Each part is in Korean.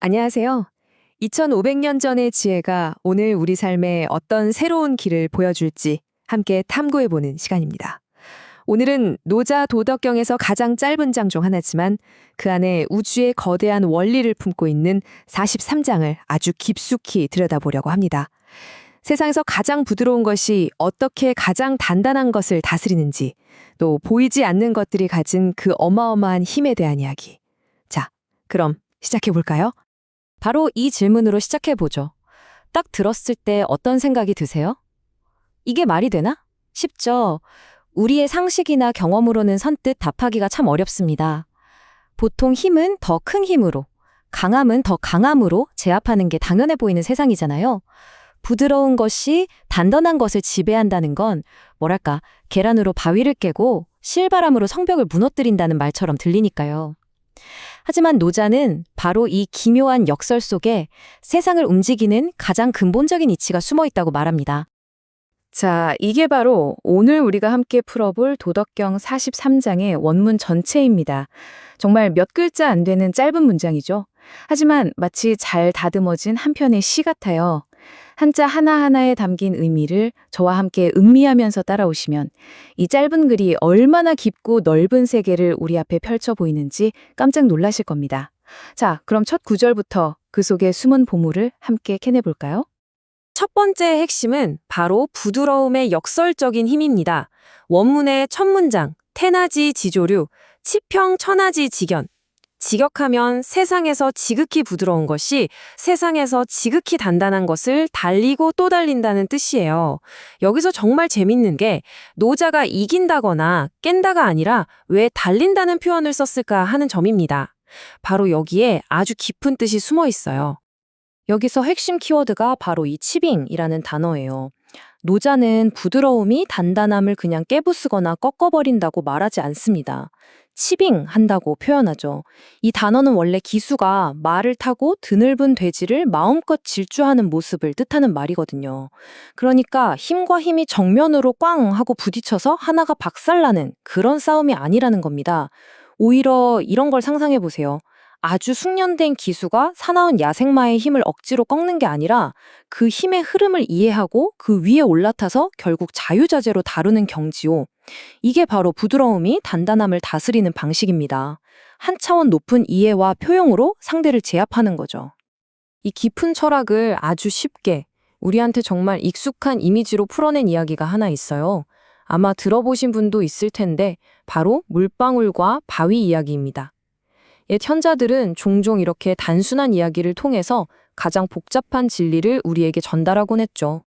안녕하세요. 2500년 전의 지혜가 오늘 우리 삶에 어떤 새로운 길을 보여줄지 함께 탐구해보는 시간입니다. 오늘은 노자 도덕경에서 가장 짧은 장 중 하나지만 그 안에 우주의 거대한 원리를 품고 있는 43장을 아주 깊숙이 들여다보려고 합니다. 세상에서 가장 부드러운 것이 어떻게 가장 단단한 것을 다스리는지, 또 보이지 않는 것들이 가진 그 어마어마한 힘에 대한 이야기. 자, 그럼 시작해볼까요? 바로 이 질문으로 시작해보죠. 딱 들었을 때 어떤 생각이 드세요? 이게 말이 되나? 쉽죠. 우리의 상식이나 경험으로는 선뜻 답하기가 참 어렵습니다. 보통 힘은 더 큰 힘으로, 강함은 더 강함으로 제압하는 게 당연해 보이는 세상이잖아요. 부드러운 것이 단단한 것을 지배한다는 건 뭐랄까, 계란으로 바위를 깨고 실바람으로 성벽을 무너뜨린다는 말처럼 들리니까요. 하지만 노자는 바로 이 기묘한 역설 속에 세상을 움직이는 가장 근본적인 이치가 숨어 있다고 말합니다. 자, 이게 바로 오늘 우리가 함께 풀어볼 도덕경 43장의 원문 전체입니다. 정말 몇 글자 안 되는 짧은 문장이죠. 하지만 마치 잘 다듬어진 한 편의 시 같아요. 한자 하나하나에 담긴 의미를 저와 함께 음미하면서 따라오시면 이 짧은 글이 얼마나 깊고 넓은 세계를 우리 앞에 펼쳐 보이는지 깜짝 놀라실 겁니다. 자, 그럼 첫 구절부터 그 속에 숨은 보물을 함께 캐내볼까요? 첫 번째 핵심은 바로 부드러움의 역설적인 힘입니다. 원문의 첫 문장, 태나지 지조류, 치평 천하지 직연. 직역하면 세상에서 지극히 부드러운 것이 세상에서 지극히 단단한 것을 달리고 또 달린다는 뜻이에요. 여기서 정말 재밌는 게 노자가 이긴다거나 깬다가 아니라 왜 달린다는 표현을 썼을까 하는 점입니다. 바로 여기에 아주 깊은 뜻이 숨어 있어요. 여기서 핵심 키워드가 바로 이 치빙이라는 단어예요. 노자는 부드러움이 단단함을 그냥 깨부수거나 꺾어버린다고 말하지 않습니다. 치빙한다고 표현하죠. 이 단어는 원래 기수가 말을 타고 드넓은 대지를 마음껏 질주하는 모습을 뜻하는 말이거든요. 그러니까 힘과 힘이 정면으로 꽝 하고 부딪혀서 하나가 박살나는 그런 싸움이 아니라는 겁니다. 오히려 이런 걸 상상해 보세요. 아주 숙련된 기수가 사나운 야생마의 힘을 억지로 꺾는 게 아니라 그 힘의 흐름을 이해하고 그 위에 올라타서 결국 자유자재로 다루는 경지요. 이게 바로 부드러움이 단단함을 다스리는 방식입니다. 한 차원 높은 이해와 표현으로 상대를 제압하는 거죠. 이 깊은 철학을 아주 쉽게 우리한테 정말 익숙한 이미지로 풀어낸 이야기가 하나 있어요. 아마 들어보신 분도 있을 텐데 바로 물방울과 바위 이야기입니다. 옛 현자들은 종종 이렇게 단순한 이야기를 통해서 가장 복잡한 진리를 우리에게 전달하곤 했죠.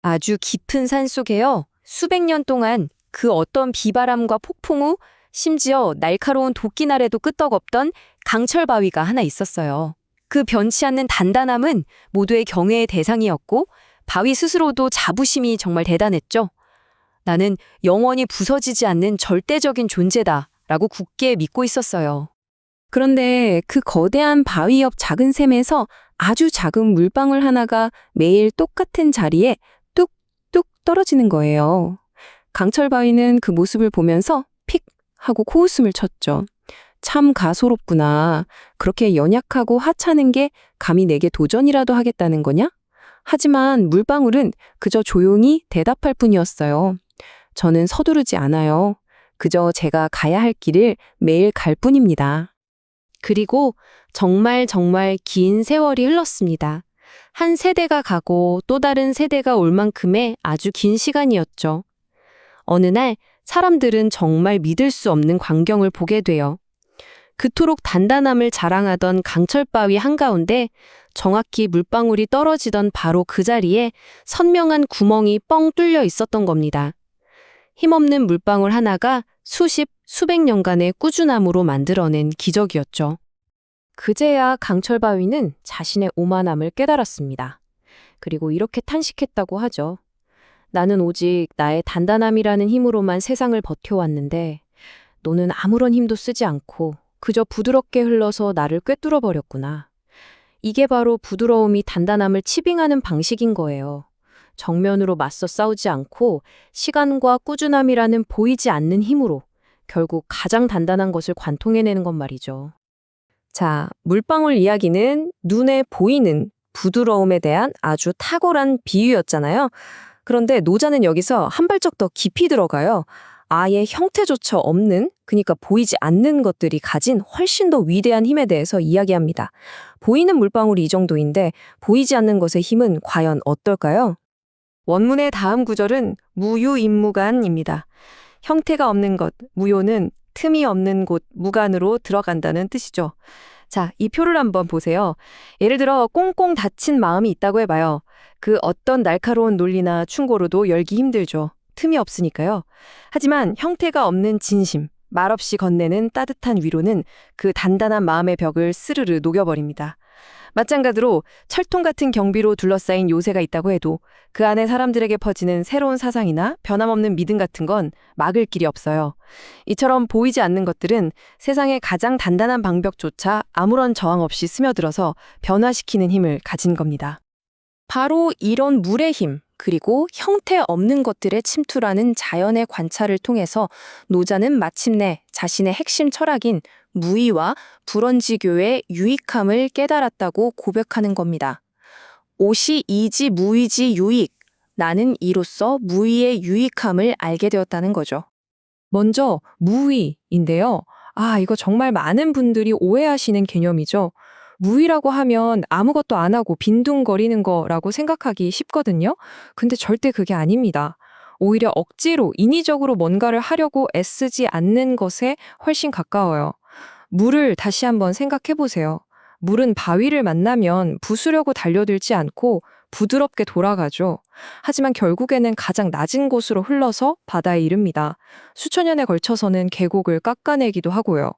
아주 깊은 산속에요. 수백 년 동안 그 어떤 비바람과 폭풍 후 심지어 날카로운 도끼날에도 끄떡없던 강철바위가 하나 있었어요. 그 변치 않는 단단함은 모두의 경외의 대상이었고 바위 스스로도 자부심이 정말 대단했죠. 나는 영원히 부서지지 않는 절대적인 존재다 라고 굳게 믿고 있었어요. 그런데 그 거대한 바위 옆 작은 샘에서 아주 작은 물방울 하나가 매일 똑같은 자리에 뚝뚝 떨어지는 거예요. 강철바위는 그 모습을 보면서 픽 하고 코웃음을 쳤죠. 참 가소롭구나. 그렇게 연약하고 하찮은 게 감히 내게 도전이라도 하겠다는 거냐? 하지만 물방울은 그저 조용히 대답할 뿐이었어요. 저는 서두르지 않아요. 그저 제가 가야 할 길을 매일 갈 뿐입니다. 그리고 정말 긴 세월이 흘렀습니다. 한 세대가 가고 또 다른 세대가 올 만큼의 아주 긴 시간이었죠. 어느 날 사람들은 정말 믿을 수 없는 광경을 보게 돼요. 그토록 단단함을 자랑하던 강철바위 한가운데 정확히 물방울이 떨어지던 바로 그 자리에 선명한 구멍이 뻥 뚫려 있었던 겁니다. 힘없는 물방울 하나가 수백 년간의 꾸준함으로 만들어낸 기적이었죠. 그제야 강철바위는 자신의 오만함을 깨달았습니다. 그리고 이렇게 탄식했다고 하죠. 나는 오직 나의 단단함이라는 힘으로만 세상을 버텨왔는데 너는 아무런 힘도 쓰지 않고 그저 부드럽게 흘러서 나를 꿰뚫어 버렸구나. 이게 바로 부드러움이 단단함을 치빙하는 방식인 거예요. 정면으로 맞서 싸우지 않고 시간과 꾸준함이라는 보이지 않는 힘으로 결국 가장 단단한 것을 관통해내는 것 말이죠. 자, 물방울 이야기는 눈에 보이는 부드러움에 대한 아주 탁월한 비유였잖아요. 그런데 노자는 여기서 한 발짝 더 깊이 들어가요. 아예 형태조차 없는, 그러니까 보이지 않는 것들이 가진 훨씬 더 위대한 힘에 대해서 이야기합니다. 보이는 물방울이 이 정도인데 보이지 않는 것의 힘은 과연 어떨까요? 원문의 다음 구절은 무유임무간입니다. 형태가 없는 것, 무효는 틈이 없는 곳, 무간으로 들어간다는 뜻이죠. 자, 이 표를 한번 보세요. 예를 들어 꽁꽁 닫힌 마음이 있다고 해봐요. 그 어떤 날카로운 논리나 충고로도 열기 힘들죠. 틈이 없으니까요. 하지만 형태가 없는 진심, 말없이 건네는 따뜻한 위로는 그 단단한 마음의 벽을 스르르 녹여버립니다. 마찬가지로 철통 같은 경비로 둘러싸인 요새가 있다고 해도 그 안에 사람들에게 퍼지는 새로운 사상이나 변함없는 믿음 같은 건 막을 길이 없어요. 이처럼 보이지 않는 것들은 세상의 가장 단단한 방벽조차 아무런 저항 없이 스며들어서 변화시키는 힘을 가진 겁니다. 바로 이런 물의 힘, 그리고 형태 없는 것들의 침투라는 자연의 관찰을 통해서 노자는 마침내 자신의 핵심 철학인 무의와 불언지교의 유익함을 깨달았다고 고백하는 겁니다. 오시 이지 무의지 유익, 나는 이로써 무의의 유익함을 알게 되었다는 거죠. 먼저 무의인데요. 이거 정말 많은 분들이 오해하시는 개념이죠. 무의라고 하면 아무것도 안 하고 빈둥거리는 거라고 생각하기 쉽거든요. 근데 절대 그게 아닙니다. 오히려 억지로 인위적으로 뭔가를 하려고 애쓰지 않는 것에 훨씬 가까워요. 물을 다시 한번 생각해 보세요. 물은 바위를 만나면 부수려고 달려들지 않고 부드럽게 돌아가죠. 하지만 결국에는 가장 낮은 곳으로 흘러서 바다에 이릅니다. 수천 년에 걸쳐서는 계곡을 깎아내기도 하고요.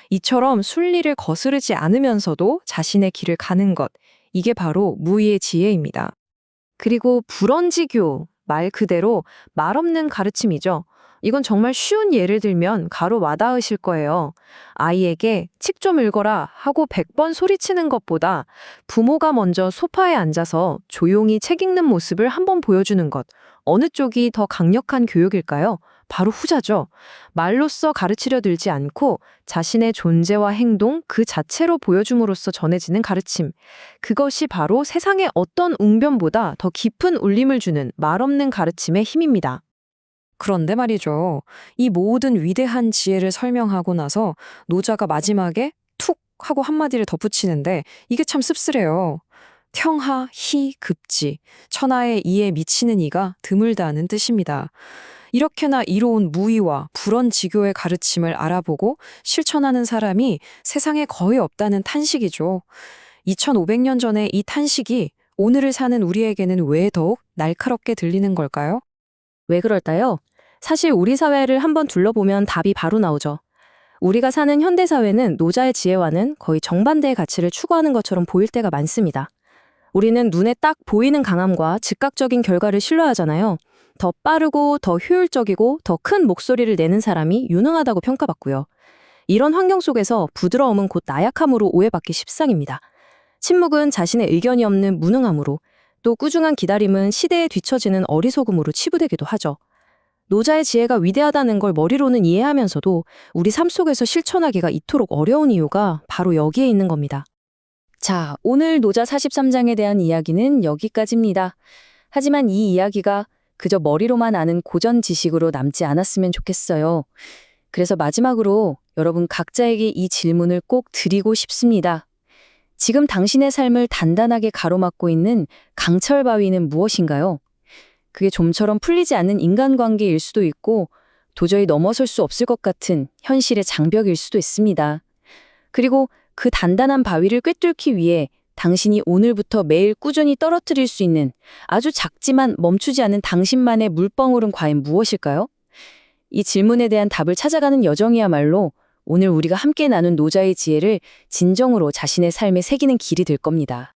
이처럼 순리를 거스르지 않으면서도 자신의 길을 가는 것, 이게 바로 무의의 지혜입니다. 그리고 불언지교, 말 그대로 말 없는 가르침이죠. 이건 정말 쉬운 예를 들면 가로 와닿으실 거예요. 아이에게 책 좀 읽어라 하고 100번 소리치는 것보다 부모가 먼저 소파에 앉아서 조용히 책 읽는 모습을 한번 보여주는 것. 어느 쪽이 더 강력한 교육일까요? 바로 후자죠. 말로써 가르치려 들지 않고 자신의 존재와 행동 그 자체로 보여줌으로써 전해지는 가르침. 그것이 바로 세상의 어떤 웅변보다 더 깊은 울림을 주는 말 없는 가르침의 힘입니다. 그런데 말이죠. 이 모든 위대한 지혜를 설명하고 나서 노자가 마지막에 툭 하고 한마디를 덧붙이는데 이게 참 씁쓸해요. 평하, 희, 급지, 천하의 이에 미치는 이가 드물다는 뜻입니다. 이렇게나 이로운 무의와 불언지교의 가르침을 알아보고 실천하는 사람이 세상에 거의 없다는 탄식이죠. 2500년 전에 이 탄식이 오늘을 사는 우리에게는 왜 더욱 날카롭게 들리는 걸까요? 왜 그럴까요? 사실 우리 사회를 한번 둘러보면 답이 바로 나오죠. 우리가 사는 현대사회는 노자의 지혜와는 거의 정반대의 가치를 추구하는 것처럼 보일 때가 많습니다. 우리는 눈에 딱 보이는 강함과 즉각적인 결과를 신뢰하잖아요. 더 빠르고 더 효율적이고 더 큰 목소리를 내는 사람이 유능하다고 평가받고요. 이런 환경 속에서 부드러움은 곧 나약함으로 오해받기 십상입니다. 침묵은 자신의 의견이 없는 무능함으로, 또 꾸준한 기다림은 시대에 뒤처지는 어리석음으로 치부되기도 하죠. 노자의 지혜가 위대하다는 걸 머리로는 이해하면서도 우리 삶 속에서 실천하기가 이토록 어려운 이유가 바로 여기에 있는 겁니다. 자, 오늘 노자 43장에 대한 이야기는 여기까지입니다. 하지만 이 이야기가 그저 머리로만 아는 고전 지식으로 남지 않았으면 좋겠어요. 그래서 마지막으로 여러분 각자에게 이 질문을 꼭 드리고 싶습니다. 지금 당신의 삶을 단단하게 가로막고 있는 강철바위는 무엇인가요? 그게 좀처럼 풀리지 않는 인간관계일 수도 있고 도저히 넘어설 수 없을 것 같은 현실의 장벽일 수도 있습니다. 그리고 그 단단한 바위를 꿰뚫기 위해 당신이 오늘부터 매일 꾸준히 떨어뜨릴 수 있는 아주 작지만 멈추지 않는 당신만의 물방울은 과연 무엇일까요? 이 질문에 대한 답을 찾아가는 여정이야말로 오늘 우리가 함께 나눈 노자의 지혜를 진정으로 자신의 삶에 새기는 길이 될 겁니다.